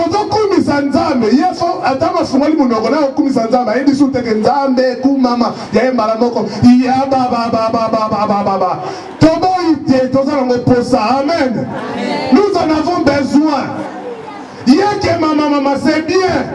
Tozo kumisa nzambe. Yefo atama fungoli munoko na kumisa nzambe. Ayi bisu teke nzambe kumama ya malamoko. Ya ba. Tobo ite toza longo posa. Amen. Nous en avons besoin. Yeke mama c'est bien.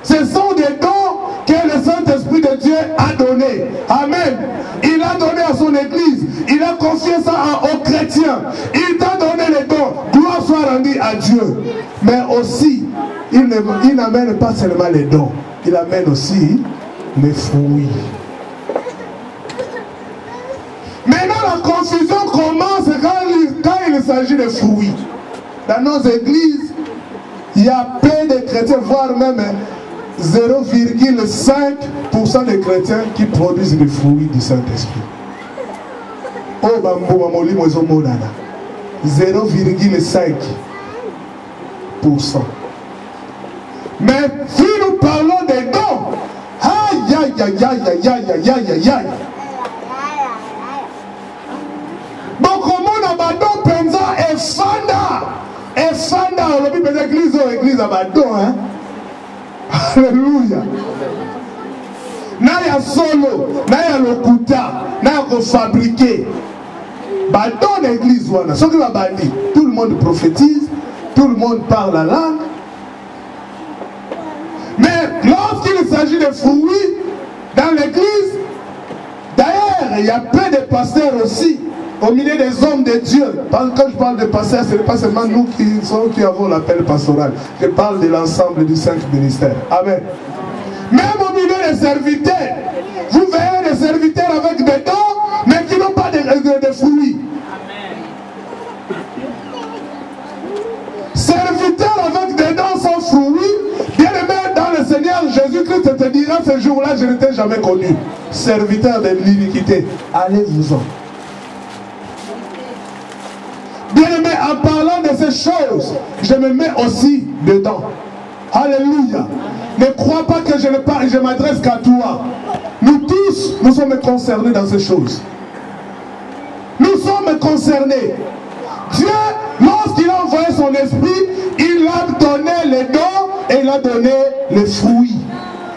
Ce sont des dons que le Saint-Esprit de Dieu a donné. Amen. Il a donné à son église. Il a confié ça aux chrétiens. Il t'a donné les dons. Gloire soit rendue à Dieu. Mais aussi, il n'amène pas seulement les dons. Il amène aussi les fruits. Maintenant, la confusion commence quand il s'agit de fruits. Dans nos églises, il y a peu de chrétiens, voire même 0,5% des chrétiens qui produisent les fruits du Saint-Esprit. Oh, 0,5%. Mais si nous parlons des dons, aïe. Donc, comment on a badon penza et fanda, on a dit église à badon, hein. Alléluia. Naya solo, naya lokuta, naya fabriquer. Bah dans l'église, voilà. Ce qui va bandi, tout le monde prophétise, tout le monde parle la langue. Mais lorsqu'il s'agit de fruits dans l'église, d'ailleurs, il y a peu de pasteurs aussi, au milieu des hommes de Dieu. Quand je parle de pasteurs, ce n'est pas seulement nous qui avons l'appel pastoral. Je parle de l'ensemble du Saint-Ministère. Amen. Même au milieu des serviteurs, vous verrez des serviteurs avec des dons, mais qui n'ont pas de fruits. Serviteurs avec des dons sans fruits, bien aimé dans le Seigneur Jésus-Christ te dira ce jour-là, je ne t'ai jamais connu. Serviteur de l'iniquité, allez-vous-en. Bien-aimé, en parlant de ces choses, je me mets aussi dedans. Alléluia. Ne crois pas que je ne parle, je m'adresse qu'à toi. Nous tous, nous sommes concernés dans ces choses. Nous sommes concernés. Dieu, lorsqu'il a envoyé son esprit, il a donné les dons et il a donné les fruits.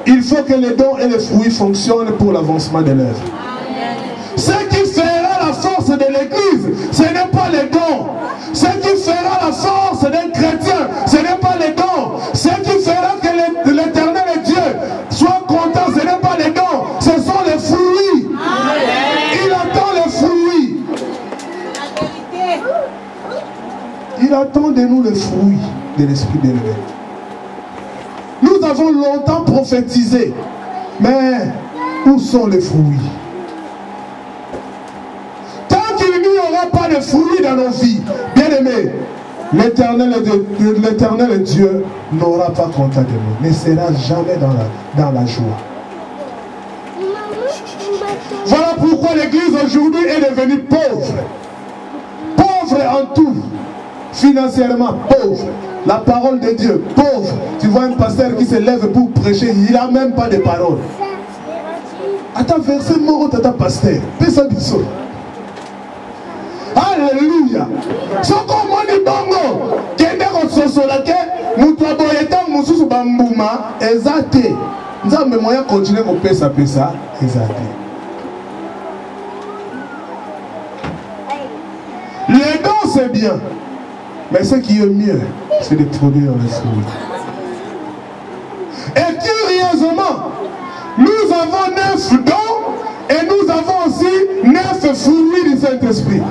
Il faut que les dons et les fruits fonctionnent pour l'avancement de l'œuvre. Ce qui fera la force de l'église, ce n'est pas les dons. Ce qui fera la force d'un chrétien, ce n'est pas les dons. Ce qui fera que l'éternel Dieu soit content, ce n'est pas les dons, ce sont les fruits. Il attend les fruits. Il attend de nous les fruits de l'Esprit de Dieu. Nous avons longtemps prophétisé, mais où sont les fruits? Il n'y aura pas de fruits dans nos vies. Bien-aimés, l'éternel Dieu n'aura pas compté de nous, ne sera jamais dans la joie. Voilà pourquoi l'église aujourd'hui est devenue pauvre. Pauvre en tout. Financièrement pauvre. La parole de Dieu, pauvre. Tu vois un pasteur qui se lève pour prêcher, il n'a même pas de parole. Attends, verset moro tata pasteur. Pesa biso. Alléluia. Ce qu'on m'a dit bongo, kende kososolake, mutua boyeta mususu bambuma, ezate. Nous avons moyen de continuer à pesa, ezate. Les dons c'est bien, mais ce qui est mieux, c'est de produire les fruits. Et curieusement, nous avons 9 dons et nous avons aussi 9 fruits du Saint-Esprit.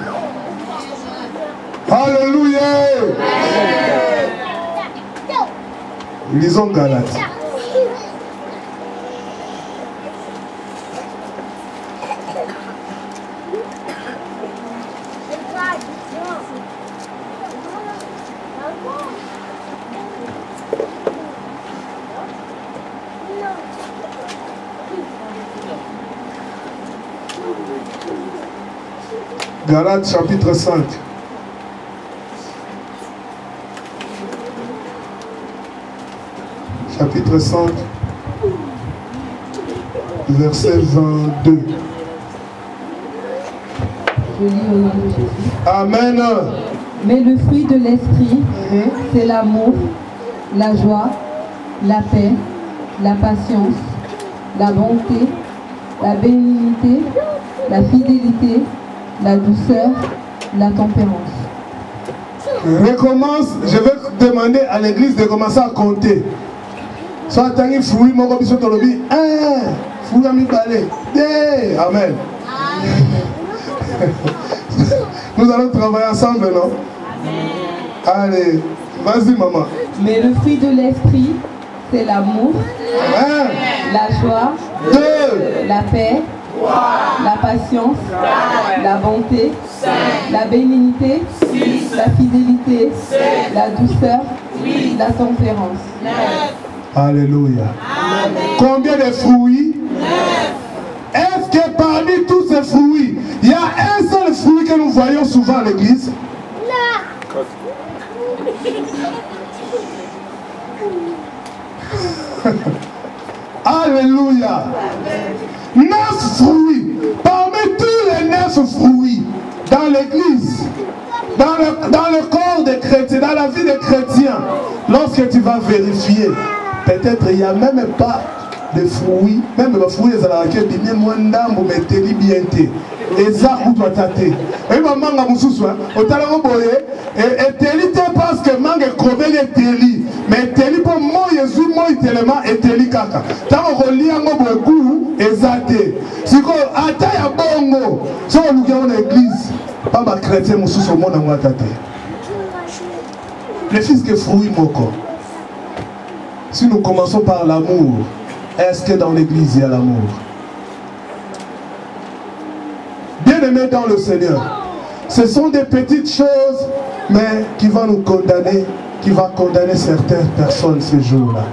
Alléluia. Lisons Galates. Galates chapitre 5. Chapitre 5, verset 22. Je lis au nom de Jésus. Amen. Mais le fruit de l'esprit, c'est l'amour, la joie, la paix, la patience, la bonté, la bénignité, la fidélité, la douceur, la tempérance. Recommence, je vais demander à l'église de commencer à compter. Soit tangi fruit, mon gobi sur tolobi, fruit à mi balé, amen. Nous allons travailler ensemble, non? Allez, vas-y maman. Mais le fruit de l'esprit, c'est l'amour, la joie, la paix, la patience, la bonté, la bénignité, la fidélité, la douceur, la tempérance. Alléluia. Combien de fruits? Est-ce que parmi tous ces fruits, il y a un seul fruit que nous voyons souvent à l'église? Alléluia. 9 fruits. Parmi tous les 9 fruits dans l'église, dans le corps des chrétiens, dans la vie des chrétiens, lorsque tu vas vérifier, peut-être il n'y a même pas de fruits, même les fruits des alakés, bien moins d'âme, mais t'es bien té. Et ça, où doit t'atter. Et maman, à Moussousoua, au talent boye, et t'es parce que mangue crevé les télis. Mais télis pour moi, Jésus, moi, tellement, et télis kaka. Tant qu'on lit un mot beaucoup, et zate. Si qu'on attaque à bongo, si on nous gagne l'église, pas ma chrétien, Moussousoua, mon amour à tate. Le fils que fruit, mon corps. Si nous commençons par l'amour, est-ce que dans l'église il y a l'amour? Bien-aimés dans le Seigneur, ce sont des petites choses, mais qui vont nous condamner, qui vont condamner certaines personnes ce jour-là.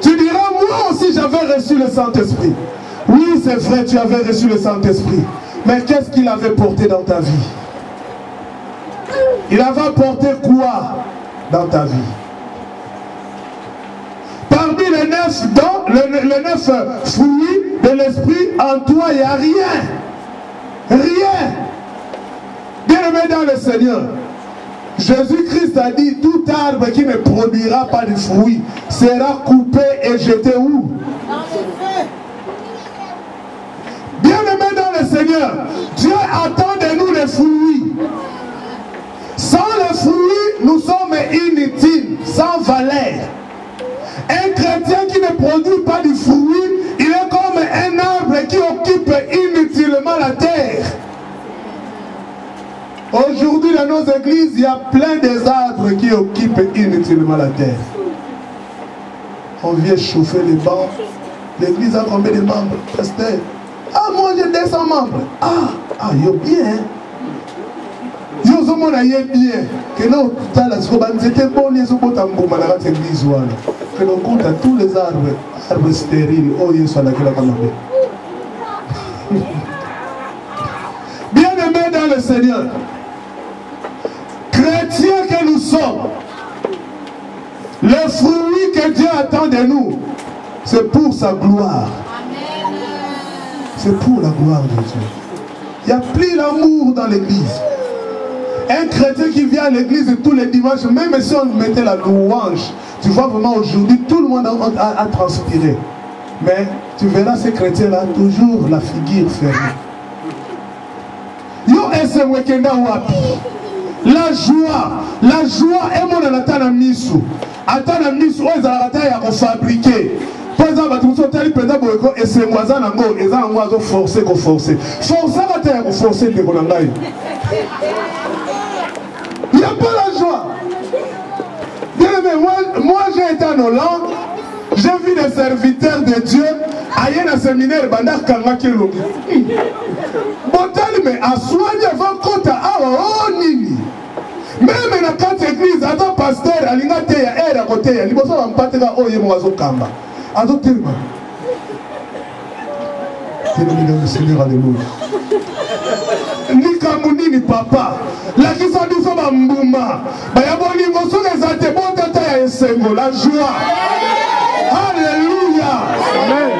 Tu diras, moi aussi j'avais reçu le Saint-Esprit. Oui, c'est vrai, tu avais reçu le Saint-Esprit. Mais qu'est-ce qu'il avait porté dans ta vie? Il avait porté quoi dans ta vie? Parmi les 9 dons, les 9 fruits de l'esprit, en toi, il n'y a rien. Rien. Bien-aimé dans le Seigneur, Jésus-Christ a dit, tout arbre qui ne produira pas de fruits sera coupé et jeté où? Bien-aimé dans le Seigneur, Dieu attend de nous les fruits. Sans les fruits, nous sommes inutiles, sans valeur. Un chrétien qui ne produit pas de fruits, il est comme un arbre qui occupe inutilement la terre. Aujourd'hui, dans nos églises, il y a plein d'arbres qui occupent inutilement la terre. On vient chauffer les bancs. L'église a combien de membres? Pasteur. Ah, moi j'ai 200 membres. Ah, yo bien. Yo zo mona ye bien. Que non, tala sko banzete boni zo bota mbuma na cette église wana. Que l'on compte à tous les arbres stériles. Oh Yesu ala kila kama bien. Bien-aimés dans le Seigneur, chrétiens que nous sommes, le fruit que Dieu attend de nous, c'est pour sa gloire. C'est pour la gloire de Dieu. Il n'y a plus l'amour dans l'église. Un chrétien qui vient à l'église tous les dimanches, même si on mettait la louange, tu vois vraiment aujourd'hui, tout le monde a transpiré. Mais tu verras ces chrétiens-là, toujours la figure fermée. Yo ese wekenda wapi? La joie est mon atana misu. Atana misu, on a la taille à fabriquer. Par exemple, tu me dis que et c'est moi ça nango, et ça moi forcer qu'on forcer. Forcer la terre qu'on forcer de konangai. Il n'y a pas la joie. Bien aimé, moi j'ai été en Hollande, j'ai vu des serviteurs de Dieu aller dans le séminaire bandar kanga kelongi. Botali mais à soigner avant kota awa nini. Même dans quatre églises, attends pasteur alinga te ya era côté ya liboso ba mpateka oye mwazo kamba. Attends tellement. Tellement le Seigneur, alléluia. Ni kamunini papa. La qui s'en dit ça mbuma. Ba ya boni ngoso ezate bon tata ya esengo la joie. Alléluia. Amen.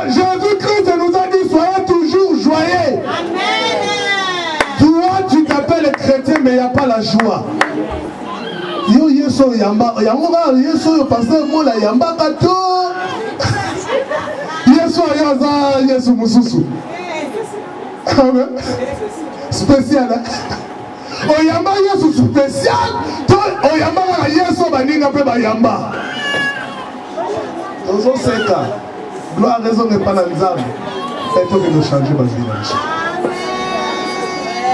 Jésus-Christ nous a dit soyez toujours joyeux. Amen. Toi tu t'appelles chrétien mais il n'y a pas pas la joie. Yo yeso yamba, yangoka yeso yo pasteur mola yamba kato. Yeso yaza yeso mususu. Amen. Spécial. Oyamba yeso spécial. To oyamba ka yeso baninga pe bayamba. Ozo seka. Gloire raison n'est pas dans l'âme. Et toi de nous changer ma vie.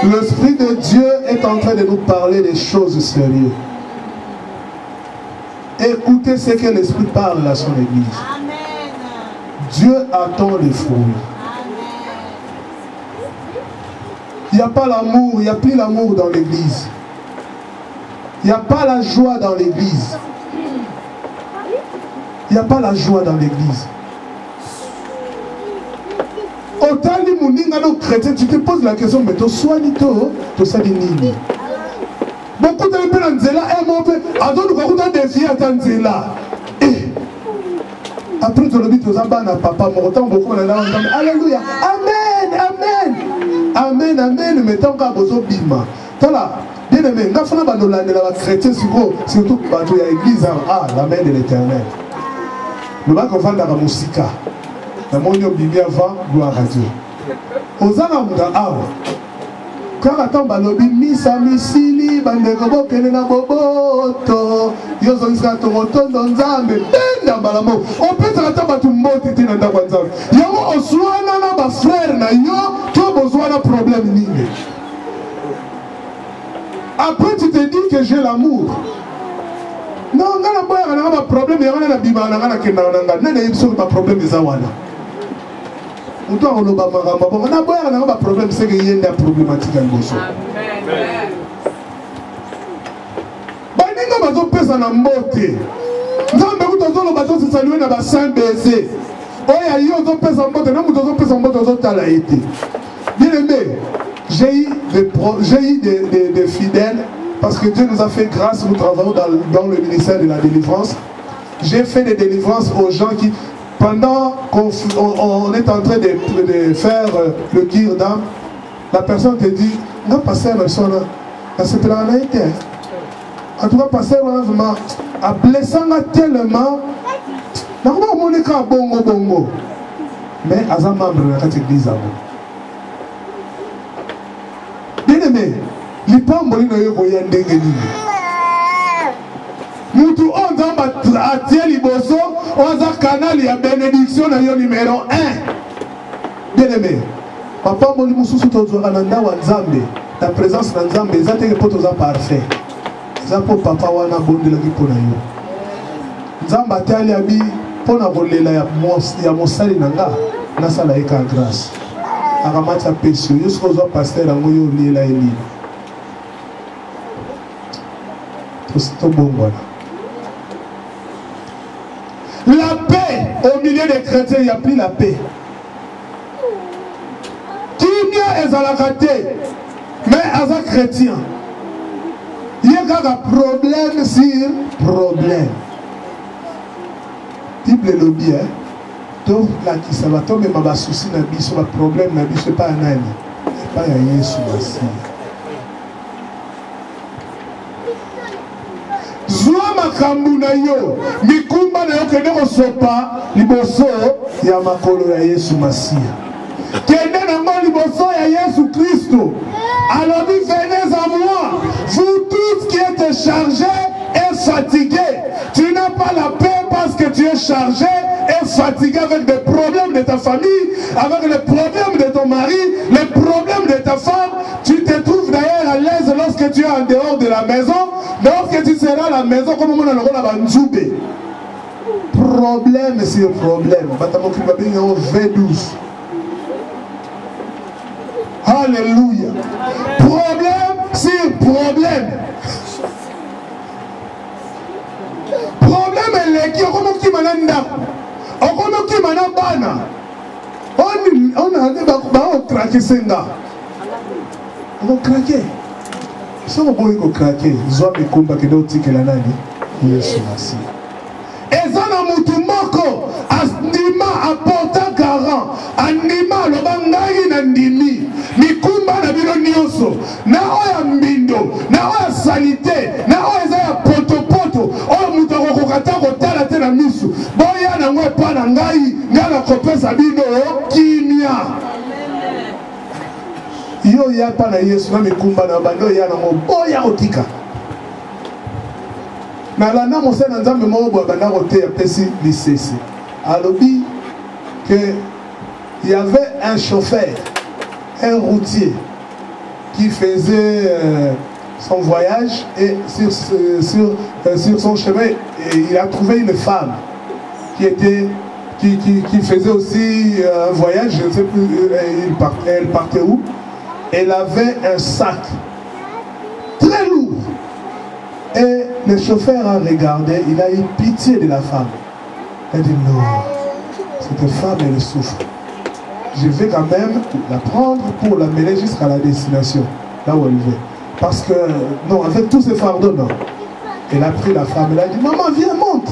L'Esprit de Dieu est en train de nous parler des choses sérieuses. Écoutez ce que l'Esprit parle à son Église. Amen. Dieu attend les fruits. Il n'y a pas l'amour, il n'y a plus l'amour dans l'Église. Il n'y a pas la joie dans l'Église. Il n'y a pas la joie dans l'Église. Autant les mouninga nos chrétiens, tu te poses la question, mais tu sois ni toi, tu sais ni. Beaucoup de gens disent là, mon père, attends, nous avons des filles à Tanzela. Après, tu le dis, tu as papa, mon temps, beaucoup de gens disent alléluia, amen, amen, amen, amen, mais tant qu'à besoin bima. T'as là, bien aimé, quand on a abandonné la chrétien, surtout quand il y a l'église, ah, la main de l'éternel. Le bac on va dans la musique. La monnaie bibi avant, gloire à Dieu. Aux alamouda awa. Quand attend balobi misa misili bandeko bokene na boboto. Yozo iska toroto nzambe benda balamo. On peut traiter batu mbote tina ndako nzambe. Yango oswana na ba frère na yo, to besoin na problème nini. Après tu te dis que j'ai l'amour. Non, on a un problème, il y a un problème, on a un problème, c'est qu'il y a une problématique à l'Église. Bien aimé, j'ai eu des fidèles. Parce que Dieu nous a fait grâce, nous travaillons dans le ministère de la délivrance. J'ai fait des délivrances aux gens qui, pendant qu'on est en train de faire le kirdan, la personne te dit, non, passer la personne, c'est pas la été. En tout cas, passer vraiment, à blessant tellement, normalement, on est qu'à bongo. Mais à un membre de cette église, bien aimé, les pamboli ne yo yende ngeni. Mutu onza atie liboso, onza canal ya bénédiction na yo numéro 1. Bien aimé. Papa moli mususu tozo ananda wa Nzambe. Ta présence na Nzambe ezate ke poto za parfait. Za po papa wana bondela ki pona yo. Nzambe atali abi pona kolela ya mosali nanga na sala eka grâce. Akamata pesio yo sozo pasteur ngo yo lela eli. La paix au milieu des chrétiens, il n'y a plus la paix. Qui est à la raté, mais à un chrétien, il y a un problème sur problème. Bible le bien, donc là qui ça va tomber, mais ma souci n'a pas sur le problème, n'a pas c'est pas un ami, c'est pas un Yesu aussi. Zwa makambu na yo mikumba na yo kende kosopa liboso ya makolo ya Yesu Masia kende nango liboso ya Yesu Kristo. Alors venez à moi, vous tous qui êtes chargés et fatigués. Tu n'as pas la paix parce que tu es chargé et fatigué avec des problèmes de ta famille, avec les problèmes de ton mari, les problèmes de ta femme. Tu te trouves d'ailleurs à l'aise lorsque tu es en dehors de la maison. Lorsque tu seras à la maison, comme on a le rôle à Banjoubé. Problème sur problème. V12. Alléluia. Problème sur problème. Problème est là qui qui on a craqué senga. On a craqué. Si on a craqué, zoa mikumba kidoti kela nani Yesu Masi. Ezana mutu moko asnima apporta garant anima lo bangai na ndimi mikumba na bino nyonso, na oya mbindo, na oya salite, na oya za ya poto-poto, oya mutako kokata kotala te na misu. Boya na ngwe pa na ngai, ngana kopesa bino kimia. Yo ya pa na Yesu na mikumba na bando ya na boya otika. Na lana mose na nzambe mo bo banda kote ya pesi lisese. Alobi que il y avait un chauffeur, un routier qui faisait son voyage et sur son chemin il a trouvé une femme qui faisait aussi un voyage, je ne sais plus elle partait où. Elle avait un sac très lourd et le chauffeur a regardé, il a eu pitié de la femme. Il a dit non, cette femme elle souffre. Je vais quand même la prendre pour l'amener jusqu'à la destination, là où elle veut. Parce que, non, avec tous ces fardeaux, non. Elle a pris la femme, elle a dit, maman, viens, monte.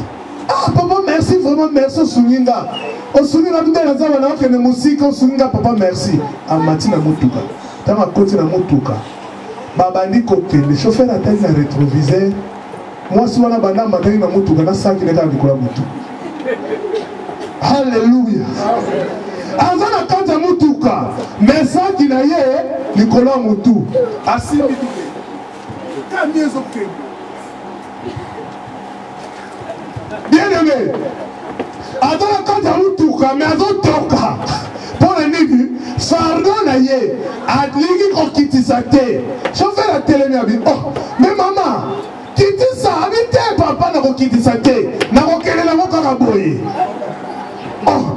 Ah, papa, merci, vraiment, merci, au Souninga. Au Souninga, tout est là, on a une musique, au Souninga, papa, merci. À Matina Moutuka. Dans ma côté, na Moutuka. Babandi côté, le chauffeur a tellement rétrovisé. Moi, si on a bandé, Matani na Moutuka, na ça qui n'est pas de quoi Moutuka. Alléluia. Azana kanta mutuka mesaki na ye Nicolas Moutou asimbi kamiezo ke bien aimé azana kanta mutuka mais azotoka pour le nini fardo na ye adliki kokitisa te chauffeur a telemi abi oh mais maman kitisa abi te papa na kokitisa te na kokele na kaka boye oh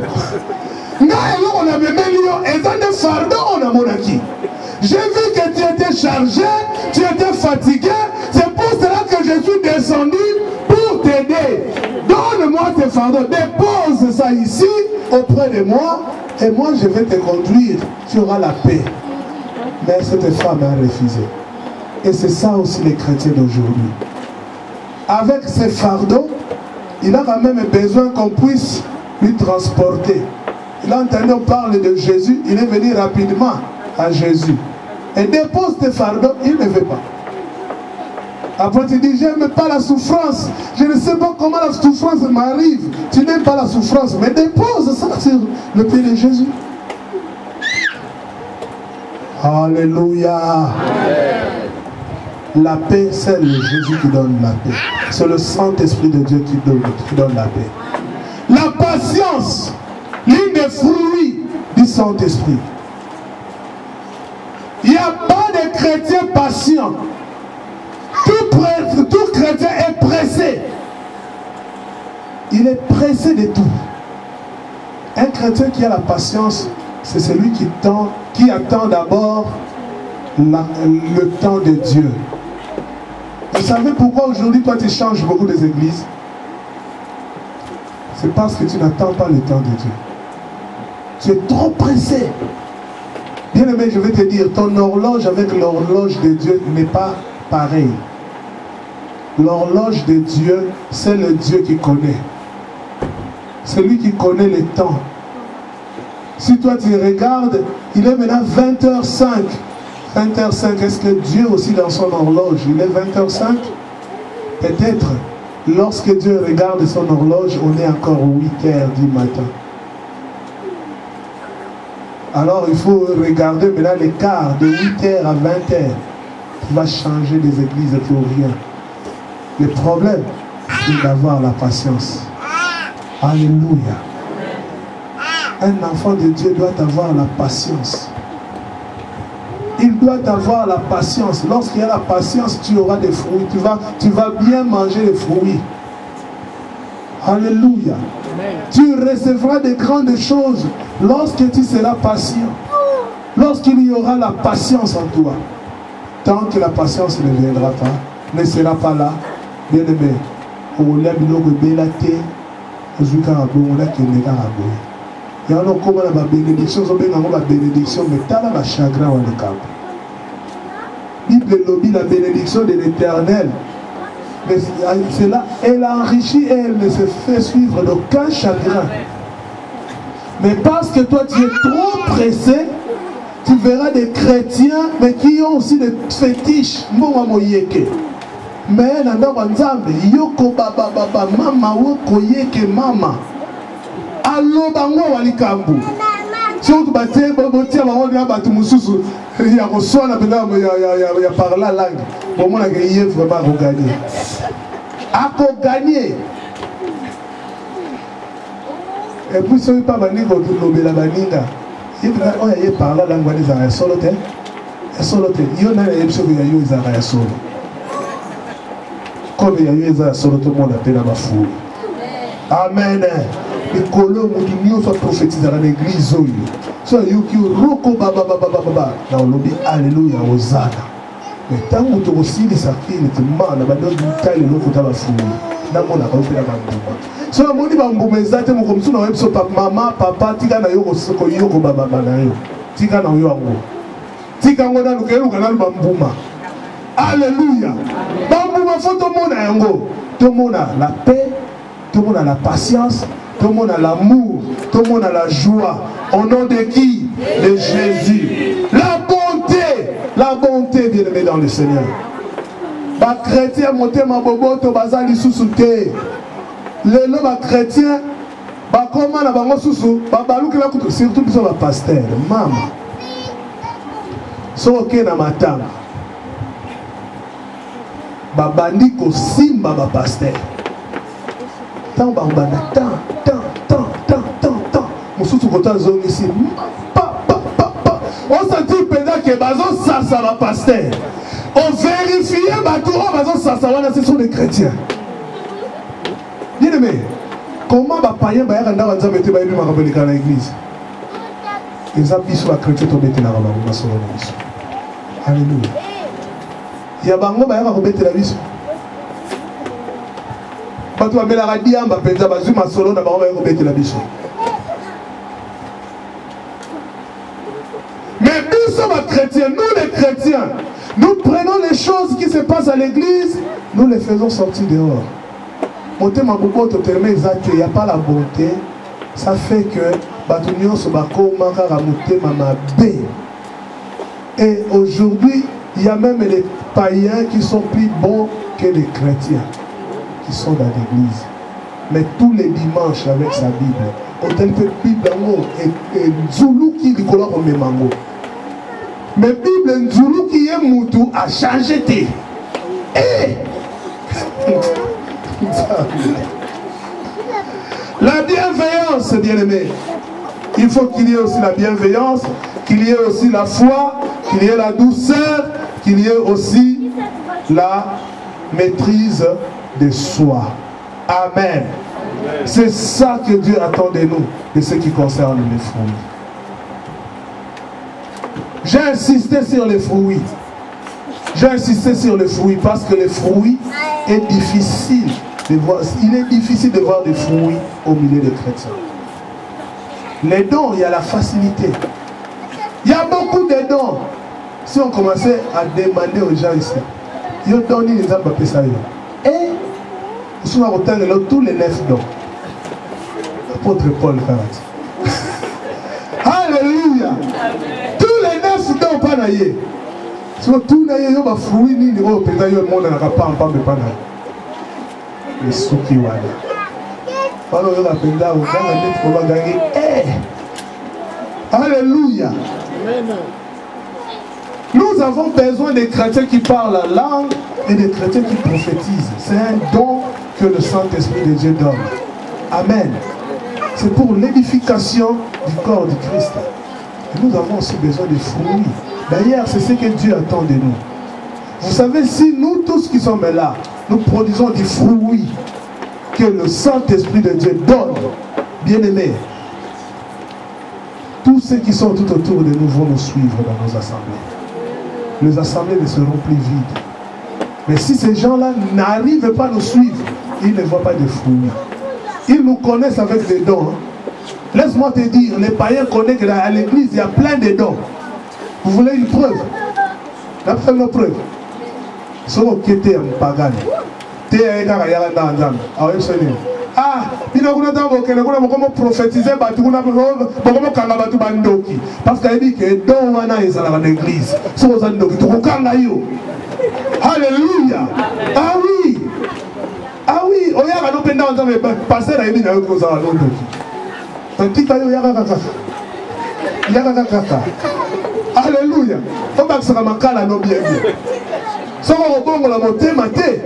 j'ai vu que tu étais chargé, tu étais fatigué, c'est pour cela que je suis descendu pour t'aider. Donne-moi tes fardeaux, dépose ça ici auprès de moi et moi je vais te conduire, tu auras la paix. Mais cette femme a refusé. Et c'est ça aussi les chrétiens d'aujourd'hui. Avec ces fardeaux, il a quand même besoin qu'on puisse lui transporter. Il a entendu parler de Jésus, il est venu rapidement à Jésus. Et dépose tes fardeaux, il ne veut pas. Après tu dis, j'aime pas la souffrance. Je ne sais pas comment la souffrance m'arrive. Tu n'aimes pas la souffrance, mais dépose ça sur le pied de Jésus. Alléluia. La paix, c'est le Jésus qui donne la paix. C'est le Saint-Esprit de Dieu qui donne la paix. La patience, l'une des fruits du Saint-Esprit. Il n'y a pas de chrétien patient. Tout chrétien est pressé. Il est pressé de tout. Un chrétien qui a la patience, c'est celui qui attend d'abord le temps de Dieu. Vous savez pourquoi aujourd'hui toi tu changes beaucoup des églises? C'est parce que tu n'attends pas le temps de Dieu. Tu es trop pressé. Bien aimé, je vais te dire, ton horloge avec l'horloge de Dieu n'est pas pareil. L'horloge de Dieu, c'est le Dieu qui connaît. C'est lui qui connaît le temps. Si toi tu regardes, il est maintenant 20h05. 20h05, est-ce que Dieu aussi dans son horloge, il est 20h05? Peut-être. Lorsque Dieu regarde son horloge, on est encore 8h du matin. Alors il faut regarder maintenant l'écart de 8h à 20h. Qui va changer des églises pour rien. Le problème, c'est d'avoir la patience. Alléluia. Un enfant de Dieu doit avoir la patience. Il doit avoir la patience. Lorsqu'il y a la patience, tu auras des fruits. Tu vas bien manger les fruits. Alléluia. Tu recevras de grandes choses lorsque tu seras patient. Lorsqu'il y aura la patience en toi. Tant que la patience ne viendra pas, ne sera pas là, bien aimé. Il y a une bénédiction, mais tu as la chagrin dans le camp. Bible lobby la bénédiction de l'Éternel. Elle a enrichi et elle ne se fait suivre d'aucun chagrin. Mais parce que toi tu es trop pressé, tu verras des chrétiens, mais qui ont aussi des fétiches. Mais nanda banzambe yoko baba mama woko yeke mama alo bango walikambu surtout batie botia bango na batu mususu ya koswana pena ya parler langue bon mona ke yé vraiment gagner et puis ce pas bani ko lobela baninga yebika oya ye parler langue wani za solo te yo na yebso ya yo za solo. Comme il y a eu ça, tout le monde a pété ma foule. Amen. Les colons ont soit prophétisé dans l'église. Soit yuki roko baba. Dans le lobby, alléluia, Hosanna. Mais tant que tu aussi les sacrifices, tu demandes, abandonne du taille le loco taba foule. N'a mon a pas fait la bambouma. Soit mon dit bambouma, exact, mon comme ça, on a eu maman, papa, tika na yoko soko yoko baba na yo. Tika na yo ango. Tika ngona lukelu kana bambouma. Alléluia. Bambouma faut tout le monde a yango. Tout le monde a la paix, tout le monde a la patience, tout le monde a l'amour, tout le monde a la joie. Au nom de qui? De Jésus. La bonté bien aimé dans le Seigneur. Ba chrétien monté ma bobo to bazali sous-souté. Les ba chrétien ba comment na bango sous ba baluki la kutu surtout biso ba pasteur mama. So ok na matanga. Babandi ko simba ba pasteur. Tant ba banda tant. Mususu kota zone ici. On sentit pendant que bazo sasa ba pasteur. On vérifie bato bazo sasa wana ce sont des chrétiens. Bien aimé, comment ba païen ba yaka ndawa nzambe te ba yebi makabeleka na église. Eza biso ba chrétien to betela ba ba solo biso. Alléluia. Ya bango ba yaka ko betela biso. Bato ba melaka diamba penza bazui masolo na bango ba yaka ko betela biso. Mais nous sommes chrétiens, nous les chrétiens, nous prenons les choses qui se passent à l'église, nous les faisons sortir dehors. Il n'y a pas la bonté, ça fait que et aujourd'hui, il y a même les païens qui sont plus bons que les chrétiens qui sont dans l'église. Mais tous les dimanches avec sa Bible, hôtel Bible et Zulu qui dit qu'on a mango. Mais Bible Zulu qui est moutou a changé de. La bienveillance, bien-aimé. Il faut qu'il y ait aussi la bienveillance, qu'il y ait aussi la foi, qu'il y ait la douceur, qu'il y ait aussi la maîtrise de soi. Amen. C'est ça que Dieu attend de nous, de ce qui concerne les fruits. J'ai insisté sur les fruits. J'ai insisté sur les fruits parce que les fruits est difficile de voir. Il est difficile de voir des fruits au milieu des chrétiens. Les dons, il y a la facilité. Il y a beaucoup de dons. Si on commençait à demander aux gens ici, ils ont donné les âmes à ça. Et ils sont tous les 9 dons. L'apôtre Paul Alléluia. Tous les 9 dons pas naïe. Si on tourne naïe, il y a des fruits ni des autres. Peut-être que le monde n'a pas en de pas naïe. Les souki wala. Alors il y a penda ou dans la tête pour gagner. Alléluia. Nous avons besoin des chrétiens qui parlent la langue et des chrétiens qui prophétisent. C'est un don que le Saint-Esprit de Dieu donne. Amen. C'est pour l'édification du corps du Christ. Et nous avons aussi besoin de fruits. D'ailleurs, c'est ce que Dieu attend de nous. Vous savez, si nous tous qui sommes là, nous produisons des fruits que le Saint-Esprit de Dieu donne, bien-aimés, tous ceux qui sont tout autour de nous vont nous suivre dans nos assemblées. Les assemblées ne seront plus vides. Mais si ces gens-là n'arrivent pas à nous suivre, ils ne voient pas de fruits. Ils nous connaissent avec des dons. Laisse-moi te dire, les païens connaissent qu'à l'église, il y a plein de dons. Vous voulez une preuve? La première preuve. Si vous êtes un pagan, vous êtes un pagan. ah, il y a comment prophétiser, comment kanga bandoki. Parce qu'il dit que dans wana est dans l'église. So zandoki, tu kanga yo. Alléluia. Ah oui. Ah oui, on y a un open down, mais passer à Emina aux zandoki. Un petit taillot yaka kaka. Yaka kaka. Alléluia. On va que ça makala no bien bien. So on bongo la montée maté.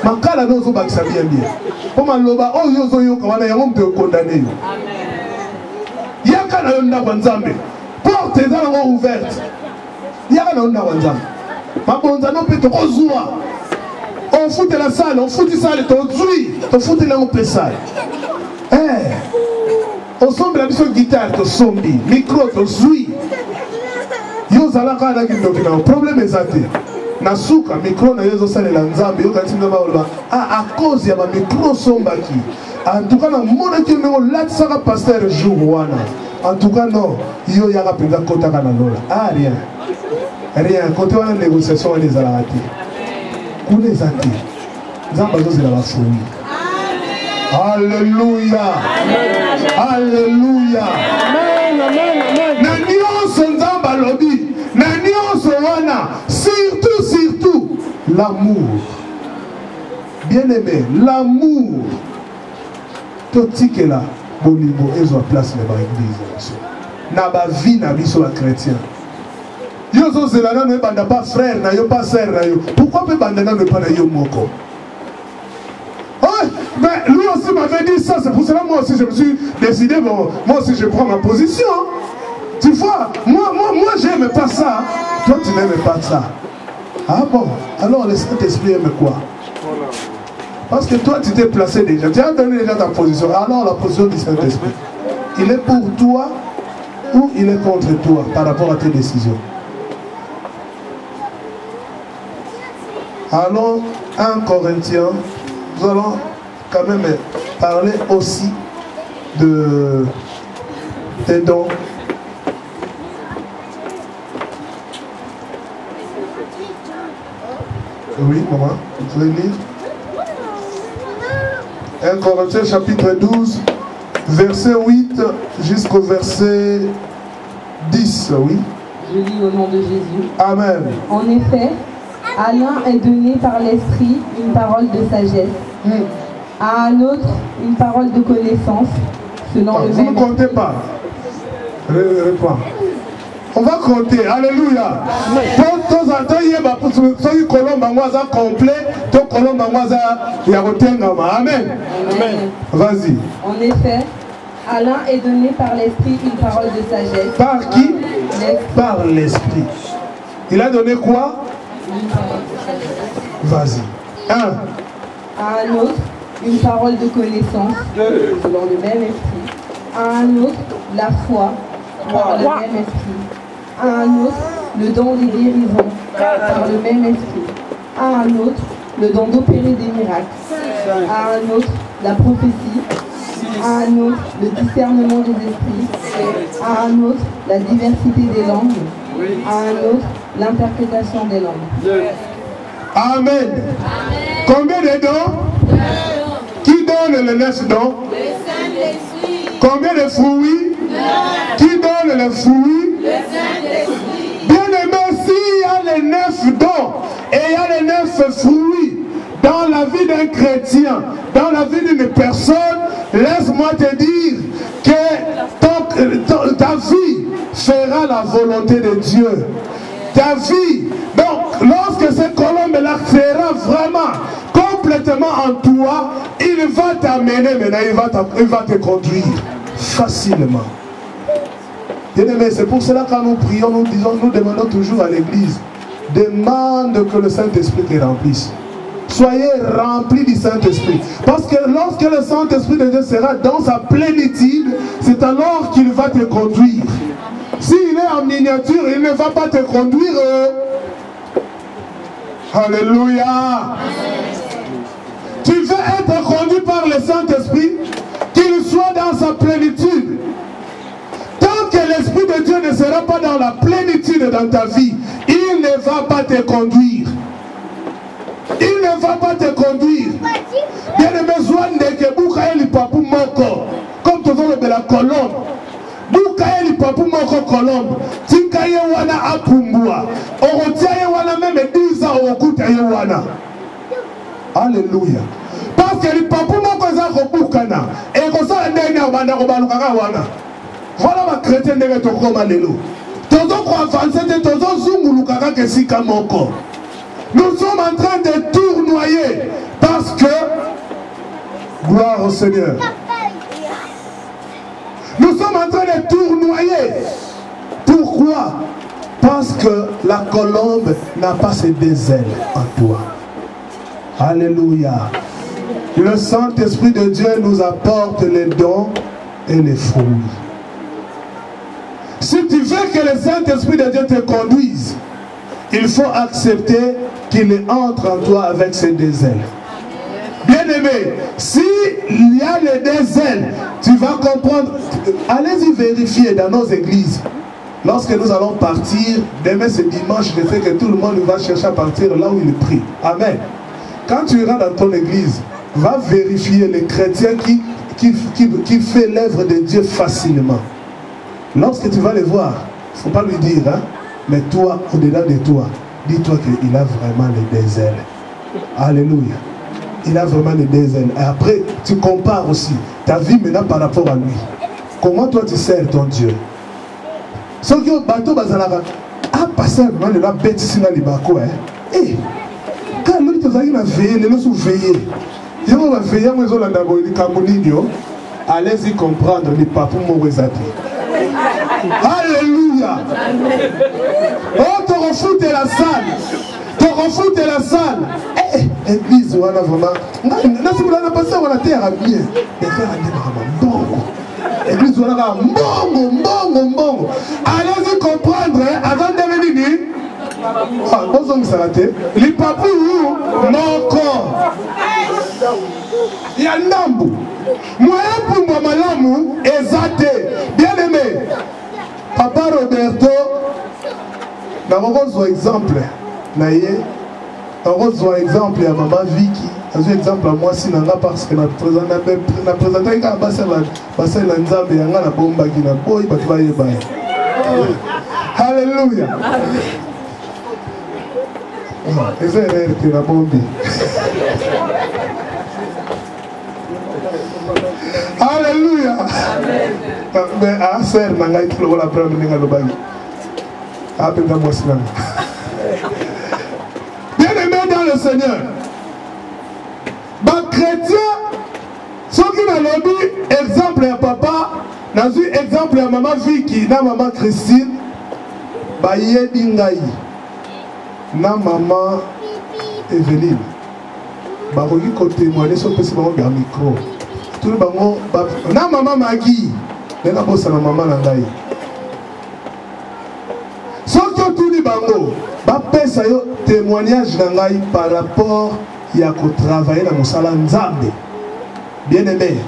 Makala no zo bakisa bien bien. Comme loba oh yo zo yo kawana yango mte condamné. Yaka na yonda banzambe. Porte ezala ouverte. Yaka na yonda banzambe. Mabonza no pe to kozwa. On fout de la salle, on fout de salle to zui, to fout de la on salle. On sombre la biso guitare to sombi, micro to zui. Yo zala kana kindoki na problème ezate. Nasuka micro na yezo sale la nzambe yo katinga ba olba à cause ya ba micro sombaki. En tout cas na mona ki ngo latsaka pasteur jour wana. En tout cas non, yo yaka penza kota kana lola. Ah rien. Rien côté wana négociation les ala raté. Kune zate. Nzamba zo zela ba fumi. Alléluia. Alléluia. Amen, amen, amen. Na nyonso nzamba lobi, na nyonso wana, surtout l'amour. Bien-aimé, l'amour. Totikela bolingo ezo place na ba église. Na ba vie na biso ba chrétien. Yo zo zelana no banda pas frère na yo pas sœur na yo. Pourquoi pe banda na no pas na yo moko? Mais lui aussi m'avait dit ça, c'est pour cela moi aussi je me suis décidé, bon, moi aussi je prends ma position. Tu vois, moi j'aime pas ça, toi tu n'aimes pas ça. Ah bon, alors le Saint-Esprit aime quoi? Parce que toi tu t'es placé déjà, tu as donné déjà ta position, alors la position du Saint-Esprit, il est pour toi ou il est contre toi par rapport à tes décisions? Allons 1 Corinthiens. Nous allons quand même parler aussi des dons. Oui, maman, vous pouvez lire. 1 Corinthiens chapitre 12, verset 8 jusqu'au verset 10, oui. Je lis au nom de Jésus. Amen. En effet, à l'un est donné par l'Esprit une parole de sagesse, à un autre une parole de connaissance, selon le même. Vous ne comptez pas. Reprends. On va compter. Alléluia. Amen. Vas-y. En effet, à l'un est donné par l'Esprit une parole de sagesse. Par qui? Par l'Esprit. Il a donné quoi? Vas-y. À un autre, une parole de connaissance, selon le même esprit. À un autre, la foi, par le même esprit. À un autre, le don des guérisons, par le même esprit. À un autre, le don d'opérer des miracles. À un autre, la prophétie. À un autre, le discernement des esprits. À un autre, la diversité des langues. À un autre, l'interprétation des langues. Amen. Amen. Combien de dons? Qui donne les 9 dons? Le Saint-Esprit. Combien de fruits? 9. Qui donne les fruits? Le Saint-Esprit. Bien aimé, s'il y a les 9 dons et il y a les 9 fruits dans la vie d'un chrétien, dans la vie d'une personne, laisse-moi te dire que ta vie fera la volonté de Dieu. Ta vie, donc lorsque ce colombe-là fera vraiment complètement en toi, il va t'amener maintenant, il va te conduire facilement. Bien-aimé, c'est pour cela que quand nous prions, nous demandons toujours à l'église, demande que le Saint-Esprit te remplisse. Soyez remplis du Saint-Esprit. Parce que lorsque le Saint-Esprit de Dieu sera dans sa plénitude, c'est alors qu'il va te conduire. S'il est en miniature, il ne va pas te conduire. Alléluia. Tu veux être conduit par le Saint-Esprit, qu'il soit dans sa plénitude. Tant que l'Esprit de Dieu ne sera pas dans la plénitude dans ta vie, il ne va pas te conduire. Il ne va pas te conduire. Bien-aimé, Zouandeke, Boukaeli Papou Moko, comme tout le monde de la colombe. Boukaeli Papou Moko colombe. Tikaye wana apumbua. Orotiaye wana même 10 ans au coup wana. Alléluia. Parce que les papou Moko zako boukana. Et comme ça, ndenge obanda kobalukaka wana. Voilà ma chrétien ndenge tokoma lelo. Tozo ko avancer, tozo zungulukaka kesika moko. Nous sommes en train de tournoyer parce que, gloire au Seigneur, nous sommes en train de tournoyer. Pourquoi? Parce que la colombe n'a pas ses deux ailes en toi. Alléluia. Le Saint-Esprit de Dieu nous apporte les dons et les fruits. Si tu veux que le Saint-Esprit de Dieu te conduise, il faut accepter qu'il entre en toi avec ses deux ailes. Bien-aimé, s'il y a les deux ailes, tu vas comprendre. Allez-y vérifier dans nos églises. Lorsque nous allons partir, demain c'est dimanche, je sais que tout le monde va chercher à partir là où il prie. Amen. Quand tu iras dans ton église, va vérifier les chrétiens qui fait l'œuvre de Dieu facilement. Lorsque tu vas les voir, il ne faut pas lui dire, hein, mais toi, au-delà de toi, dis-toi qu'il a vraiment les deux ailes. Alléluia. Il a vraiment les deux ailes. Et après, tu compares aussi ta vie maintenant par rapport à lui. Comment toi tu sers ton Dieu? Ce qui est bateau bazalaka, ah, passer vraiment de la bête ici dans les bako, hein. Eh, quand lui tu vas veiller, les gens veiller. Il va veiller, mais ils ont la Camerounio. Allez-y comprendre les papous mauvaisatés. Alléluia. Oh, te refoute la salle. Te refoute la salle. Eh, église, on a vraiment. Non, si vous l'avez passé, on a terre à bien. Et faire un débat, église, on a mbongo. Allez-y comprendre, avant de venir. Ah, bonjour, ça va te. Les papous, non, corps. Il y a un nambu. Moi, pour moi, malamu, ezate. Bien aimé. Papa Roberto, dans un exemple, dans un exemple à maman Vicky, dans un exemple à moi, si n'a parce que la présentation est à Bassel Nzambe, et à la bombe qui n'a pas eu. Alléluia. Et c'est vrai que la bombe. Alléluia. Mais à faire n'a été le premier bien-aimé dans le Seigneur, les chrétiens, ceux qui n'ont pas exemple à papa, n'a eu exemple à maman Vicky, na maman Christine, Baye Dingaï, na maman Evelyne. Barogi côté témoigner sur le micro. Tout le monde, na maman Maggie, na bossa na maman Nangaï. Surtout tout le bango, bapesa yo témoignage Nangaï par rapport à travailler dans Moussala Nzambe. Bien aimé.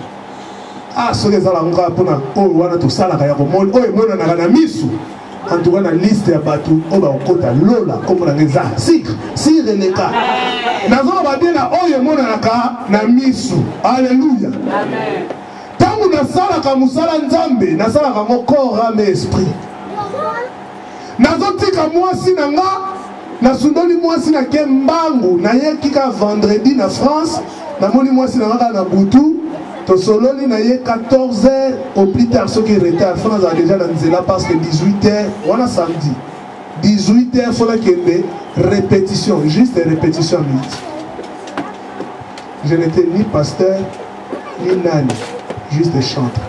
Ah, ce que ça la ngara pona o wana to sala ka ya ko mon o e mona na misu. En tout cas, la liste ya batu o ba okota lola comme na ngeza. Si releka. Nazo ba bien na o e mona na misu. Alléluia. Amen. Tangu na sala ka Moussala Nzambe, na sala ka mon corps, âme et esprit. Nazo tika mwasi na nga, na sundoli mwasi na kembangu, na ye kika vendredi na France, na moni mwasi na nga na butu. Sololi na ye 14h au plus tard, ce qui est retard. France a déjà dans Nzela parce que 18h, on a samedi. 18h, il faut qu'il y ait des répétitions, juste des répétitions. Je n'étais ni pasteur, ni nani, juste des chantres.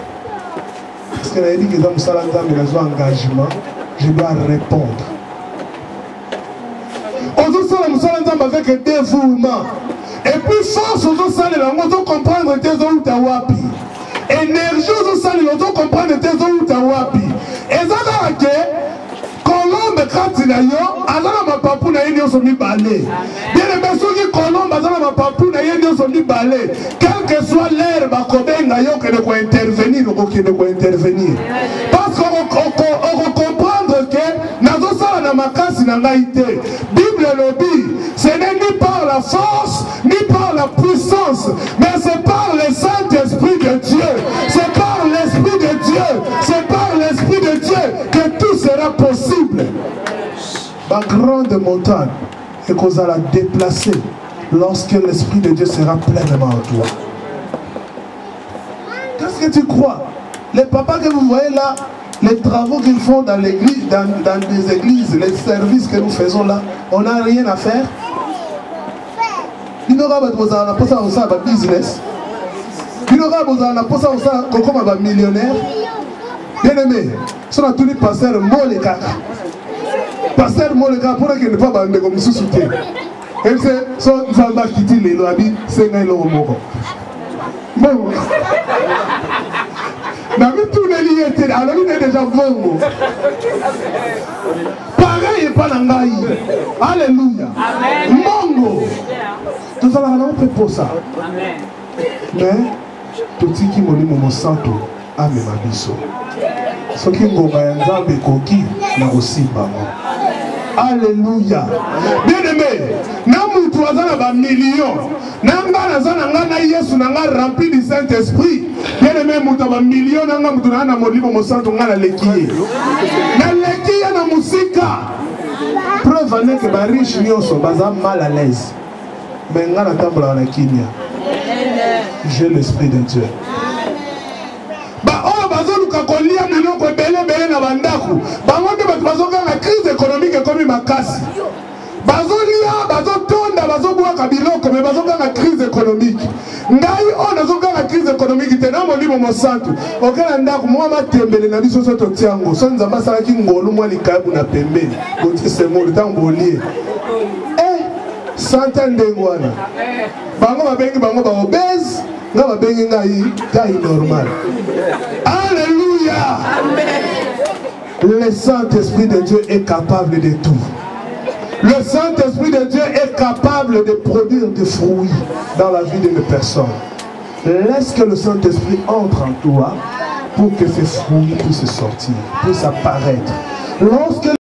Parce que a dit que dans Salanzam, il y a un engagement, je dois répondre. On se Salanzam avec un dévouement. Et puis force aux salles, on doit comprendre tes autres tawapi. Énergie aux salles, on doit comprendre tes autres tawapi. Et ça que Colombe quand il a yo, azala ma papou na yeni osomi balé. Bien les personnes qui Colombe azala ma papou na yeni osomi balé. Quel que soit l'air ba kobenga yo que de quoi intervenir ou que de quoi intervenir. Parce qu'on comprendre que nazo sala na makasi na ngaité. Bible lobby, ce n'est ni par la force la puissance, mais c'est par le Saint-Esprit de Dieu. C'est par l'Esprit de Dieu. C'est par l'Esprit de Dieu que tout sera possible. La grande montagne est qu'on va la déplacer lorsque l'Esprit de Dieu sera pleinement en toi. Qu'est-ce que tu crois? Les papas que vous voyez là, les travaux qu'ils font dans l'église, dans les églises, les services que nous faisons là, on n'a rien à faire. Il n'aura pas besoin de business. Il n'aura pas besoin de millionnaire. Bien aimé, ce sont tous les pasteurs Moleka. Pasteur Moleka, pour qu'il ne soit pas comme sous-souté. Et c'est son femme qui dit les lois, c'est un long mot. Bon. Alors il est déjà bon. Pareil et pas l'angaï. Alléluia. Mongo. Tout ça là, on peut pour ça. Mais tout ce qui m'a dit mon santo a mes mabiso. Ce qui m'a dit koki na aussi bamo. Alléluia. Bien aimé, namu tuazana ba millions. Nanga nazana ngana Yesu nanga rempli du Saint-Esprit. Bien aimé, muta ba millions nanga mutu na molimo mosanto ngana lekiye. Na lekiye na musika. Preuve n'est que ba riche nyonso baza mal à l'aise. Mais ngana tambula na kinya. J'ai l'Esprit de Dieu. Kolia miloko bele na bandaku bangonde bato bazoka na crise économique comme makasi bazolia bazotonda bazobwaka biloko mais bazoka na crise économique ngai on azoka na crise économique te na molimo mosantu okala ndaku mwa matembele na biso so totiango so nzamba salaki ngolu mwa likabu na pembeni botise mo le temps bolie santa ndengwana bango babengi bango ba obèse nga babengi ngai normal. Alléluia. Le Saint-Esprit de Dieu est capable de tout. Le Saint-Esprit de Dieu est capable de produire des fruits dans la vie d'une personne. Laisse que le Saint-Esprit entre en toi pour que ces fruits puissent sortir, puissent apparaître. Lorsque